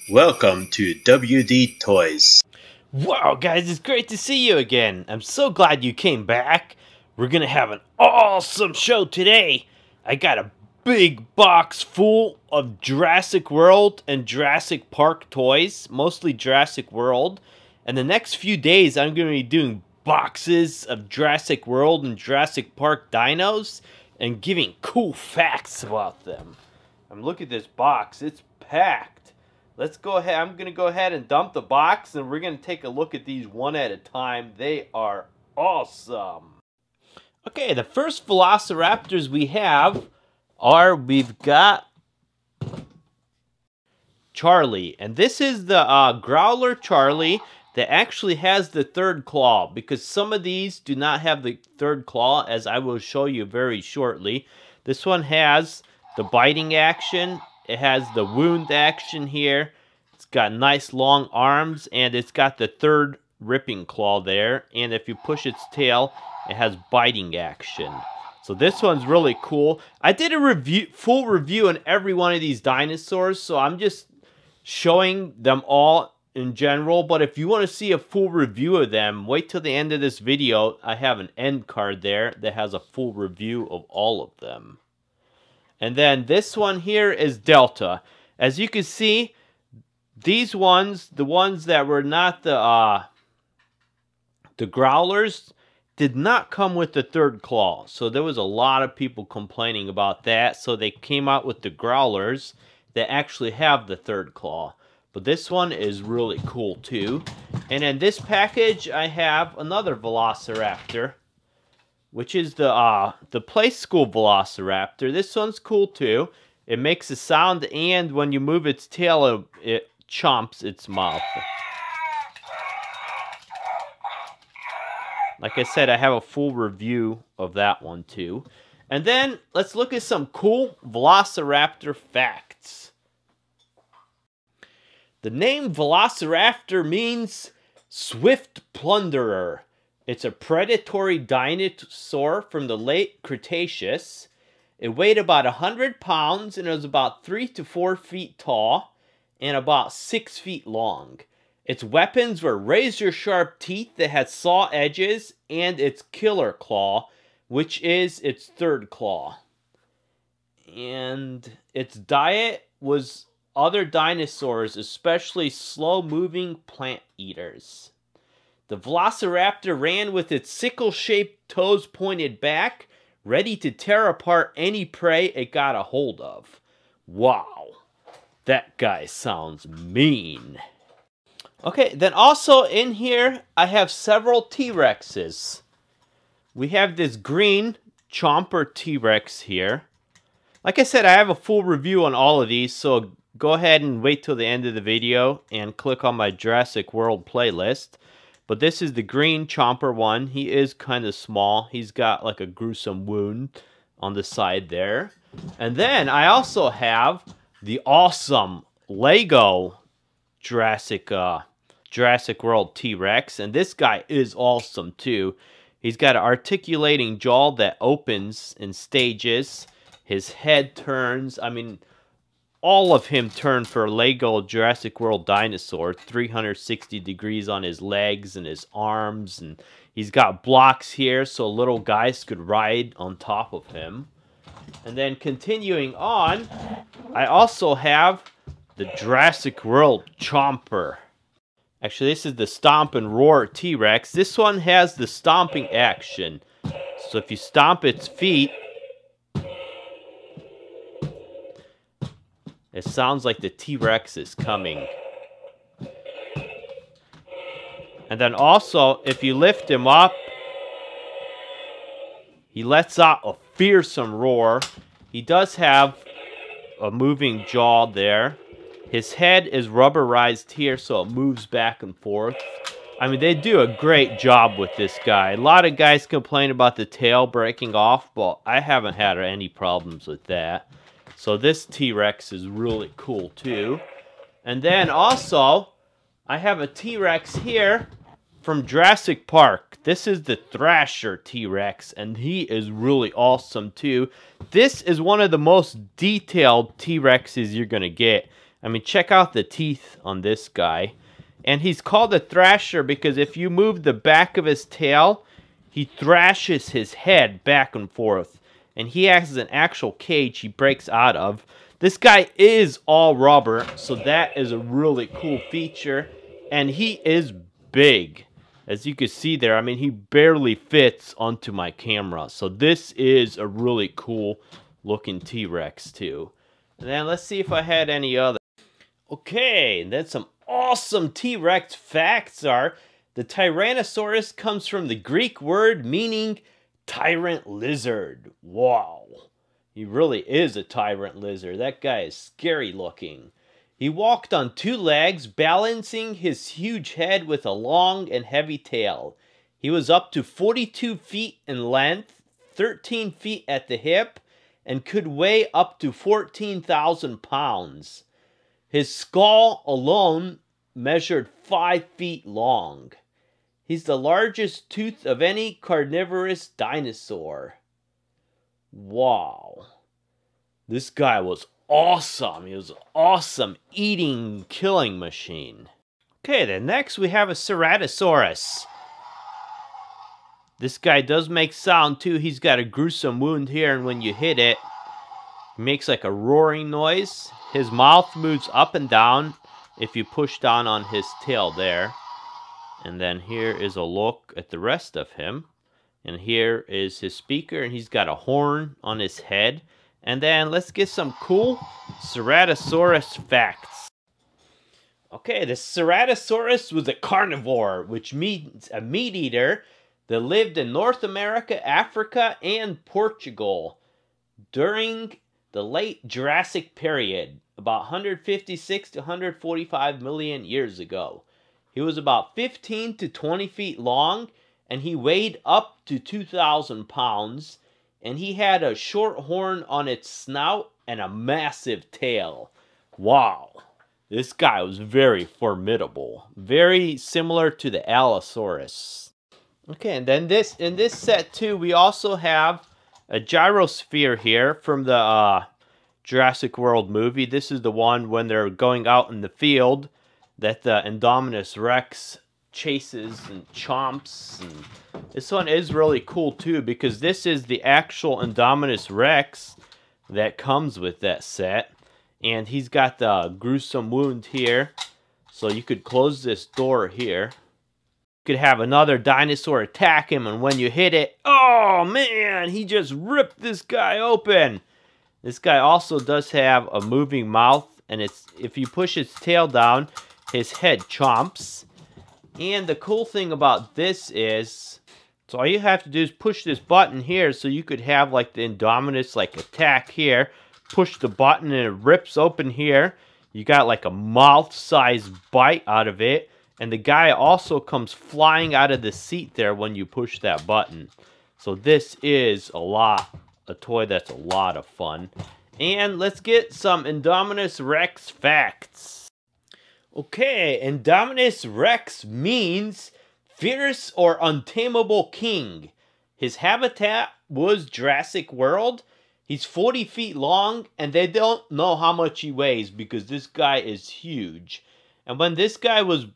Welcome to WDToys. Wow, guys, it's great to see you again. I'm so glad you came back. We're gonna have an awesome show today. I got a big box full of Jurassic World and Jurassic Park toys, mostly Jurassic World. And the next few days, I'm gonna be doing boxes of Jurassic World and Jurassic Park dinos and giving cool facts about them. Look at this box, it's packed. Let's go ahead. I'm going to go ahead and dump the box, and we're going to take a look at these one at a time. They are awesome. Okay, the first Velociraptors we have we've got Charlie. And this is the Growler Charlie that actually has the third claw, because some of these do not have the third claw, as I will show you very shortly. This one has the biting action. It has the wound action here. It's got nice long arms, and it's got the third ripping claw there. And if you push its tail, it has biting action. So this one's really cool. I did a full review on every one of these dinosaurs, so I'm just showing them all in general. But if you want to see a full review of them, wait till the end of this video. I have an end card there that has a full review of all of them. And then this one here is Delta. As you can see, these ones, the ones that were not the growlers, did not come with the third claw. So there was a lot of people complaining about that. So they came out with the growlers that actually have the third claw. But this one is really cool too. And in this package, I have another Velociraptor, which is the Play School Velociraptor. This one's cool too. It makes a sound, and when you move its tail, it chomps its mouth. Like I said, I have a full review of that one too. And then, let's look at some cool Velociraptor facts. The name Velociraptor means swift plunderer. It's a predatory dinosaur from the late Cretaceous. It weighed about 100 pounds and it was about 3 to 4 feet tall and about 6 feet long. Its weapons were razor-sharp teeth that had saw edges and its killer claw, which is its third claw. And its diet was other dinosaurs, especially slow-moving plant eaters. The Velociraptor ran with its sickle-shaped toes pointed back, ready to tear apart any prey it got a hold of. Wow, that guy sounds mean. Okay, then also in here, I have several T-Rexes. We have this green Chomper T-Rex here. Like I said, I have a full review on all of these, so go ahead and wait till the end of the video and click on my Jurassic World playlist. But this is the green Chomper one. He is kind of small. He's got like a gruesome wound on the side there. And then I also have the awesome Lego Jurassic World T-Rex. And this guy is awesome too. He's got an articulating jaw that opens in stages. His head turns. I mean, all of him turned for Lego Jurassic World dinosaur, 360 degrees on his legs and his arms, and he's got blocks here so little guys could ride on top of him. And then continuing on, I also have the Jurassic World Chomper. Actually, this is the Stomp and Roar T-Rex. This one has the stomping action. So if you stomp its feet, it sounds like the T-Rex is coming. And then also, if you lift him up, he lets out a fearsome roar. He does have a moving jaw there. His head is rubberized here, so it moves back and forth. I mean, they do a great job with this guy. A lot of guys complain about the tail breaking off, but I haven't had any problems with that. So this T-Rex is really cool too. And then also, I have a T-Rex here from Jurassic Park. This is the Thrasher T-Rex, and he is really awesome too. This is one of the most detailed T-Rexes you're going to get. I mean, check out the teeth on this guy. And he's called a Thrasher because if you move the back of his tail, he thrashes his head back and forth. And he has an actual cage he breaks out of. This guy is all rubber, so that is a really cool feature. And he is big. As you can see there, I mean, he barely fits onto my camera. So this is a really cool looking T-Rex too. And then let's see if I had any other. Okay, and then some awesome T-Rex facts are, the Tyrannosaurus comes from the Greek word meaning tyrant lizard. Wow. He really is a tyrant lizard. That guy is scary looking. He walked on 2 legs, balancing his huge head with a long and heavy tail. He was up to 42 feet in length, 13 feet at the hip, and could weigh up to 14,000 pounds. His skull alone measured 5 feet long. He's the largest tooth of any carnivorous dinosaur. Wow. This guy was awesome. He was an awesome eating, killing machine. Okay, then next we have a Ceratosaurus. This guy does make sound too. He's got a gruesome wound here, and when you hit it, it makes like a roaring noise. His mouth moves up and down if you push down on his tail there. And then here is a look at the rest of him. And here is his speaker, and he's got a horn on his head. And then let's get some cool Ceratosaurus facts. Okay, the Ceratosaurus was a carnivore, which means a meat eater that lived in North America, Africa, and Portugal during the late Jurassic period, about 156 to 145 million years ago. He was about 15 to 20 feet long, and he weighed up to 2,000 pounds, and he had a short horn on its snout and a massive tail. Wow, this guy was very formidable. Very similar to the Allosaurus. Okay, and then in this set too, we also have a Gyrosphere here from the Jurassic World movie. This is the one when they're going out in the field that the Indominus Rex chases and chomps. And this one is really cool too, because this is the actual Indominus Rex that comes with that set. And he's got the gruesome wound here. So you could close this door here. You could have another dinosaur attack him, and when you hit it, oh man, he just ripped this guy open. This guy also does have a moving mouth, and if you push his tail down, his head chomps. And the cool thing about this is, so all you have to do is push this button here, so you could have like the Indominus like attack here. Push the button and it rips open here. You got like a mouth-sized bite out of it. And the guy also comes flying out of the seat there when you push that button. So this is a toy that's a lot of fun. And let's get some Indominus Rex facts. Okay, Indominus Rex means fierce or untamable king. His habitat was Jurassic World. He's 40 feet long, and they don't know how much he weighs because this guy is huge. And when this girl,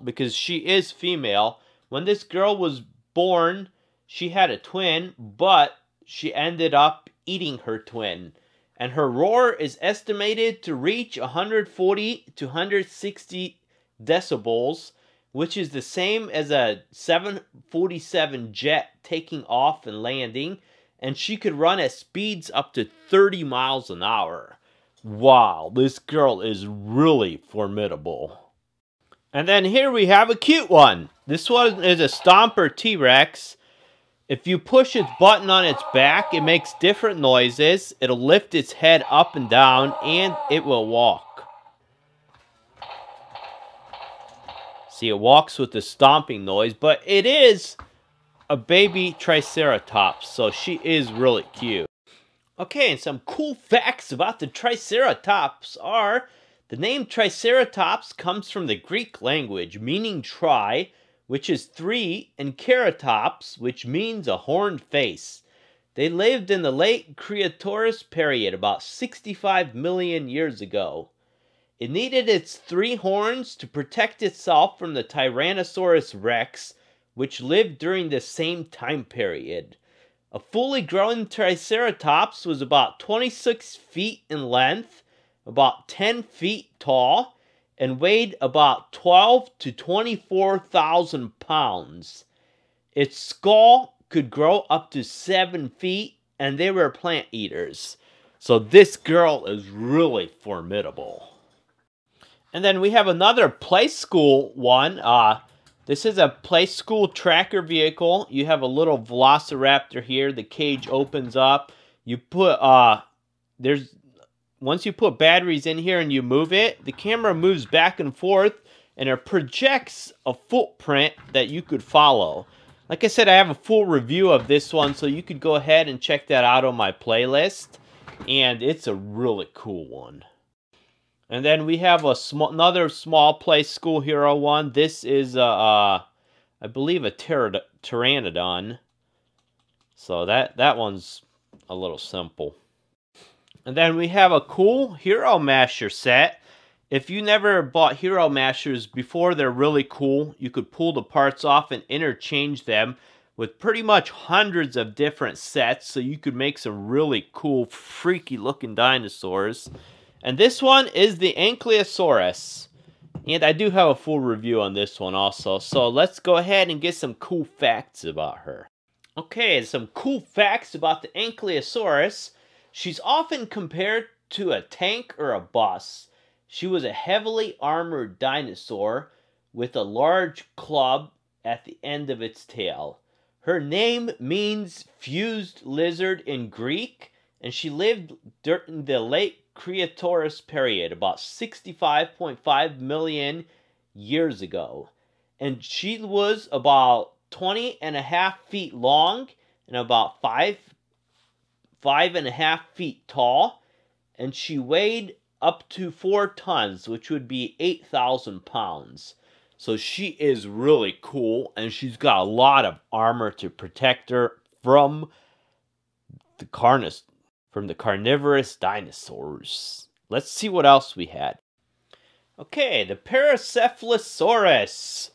because she is female, when this girl was born, she had a twin, but she ended up eating her twin. And her roar is estimated to reach 140 to 160 decibels, which is the same as a 747 jet taking off and landing. And she could run at speeds up to 30 miles an hour. Wow, this girl is really formidable. And then here we have a cute one. This one is a Stomper T-Rex. If you push its button on its back, it makes different noises. It'll lift its head up and down, and it will walk. See, it walks with the stomping noise, but it is a baby Triceratops, so she is really cute. Okay, and some cool facts about the Triceratops are, the name Triceratops comes from the Greek language, meaning tri, which is 3, and keratops, which means a horned face. They lived in the late Cretaceous period, about 65 million years ago. It needed its 3 horns to protect itself from the Tyrannosaurus Rex, which lived during the same time period. A fully grown Triceratops was about 26 feet in length, about 10 feet tall, and weighed about 12 to 24,000 pounds. Its skull could grow up to 7 feet, and they were plant eaters. So this girl is really formidable. And then we have another play school one. This is a play school tracker vehicle. You have a little Velociraptor here. The cage opens up. You put once you put batteries in here and you move it, the camera moves back and forth, and it projects a footprint that you could follow. Like I said, I have a full review of this one, so you could go ahead and check that out on my playlist. And it's a really cool one. And then we have another small play school hero one. This is, I believe, a Pteranodon. So that one's a little simple. And then we have a cool Hero Masher set. If you never bought Hero Mashers before, they're really cool. You could pull the parts off and interchange them with pretty much hundreds of different sets. So you could make some really cool, freaky looking dinosaurs. And this one is the Ankylosaurus. And I do have a full review on this one also. So let's go ahead and get some cool facts about her. Okay, some cool facts about the Ankylosaurus. She's often compared to a tank or a bus. She was a heavily armored dinosaur with a large club at the end of its tail. Her name means fused lizard in Greek, and she lived during the late Cretaceous period, about 65.5 million years ago. And she was about 20.5 feet long and about 5.5 feet tall. And she weighed up to 4 tons, which would be 8,000 pounds. So she is really cool, and she's got a lot of armor to protect her from the carnivorous dinosaurs. Let's see what else we had. Okay, the Paracephalosaurus.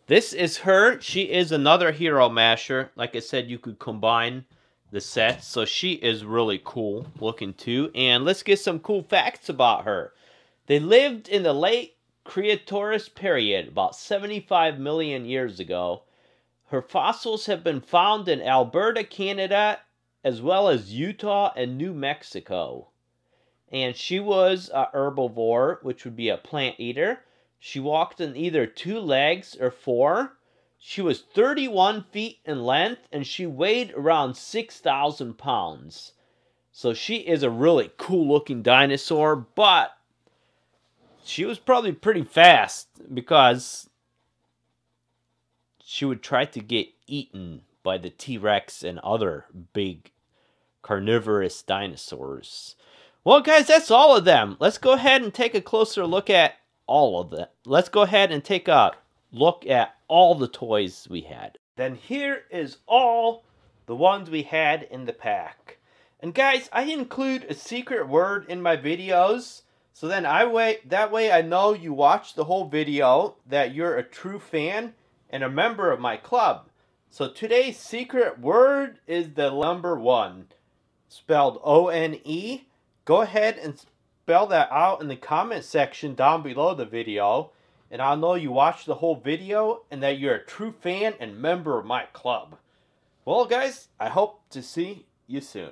This is her. She is another Hero Masher. Like I said, you could combine the sets. So she is really cool looking too. And let's get some cool facts about her. They lived in the late Cretaceous period, about 75 million years ago. Her fossils have been found in Alberta, Canada, as well as Utah and New Mexico. And she was a herbivore, which would be a plant eater. She walked on either 2 legs or 4. She was 31 feet in length, and she weighed around 6,000 pounds. So she is a really cool looking dinosaur, but she was probably pretty fast because she would try to get eaten by the T-Rex and other big carnivorous dinosaurs. Well, guys, that's all of them. Let's go ahead and take a closer look at all of them. Let's go ahead and take a look at all the toys we had. Then here is all the ones we had in the pack. And guys, I include a secret word in my videos, so then that way I know you watched the whole video, that you're a true fan and a member of my club. So today's secret word is the number 1, spelled O-N-E. Go ahead and spell that out in the comment section down below the video, and I'll know you watched the whole video and that you're a true fan and member of my club. Well, guys, I hope to see you soon.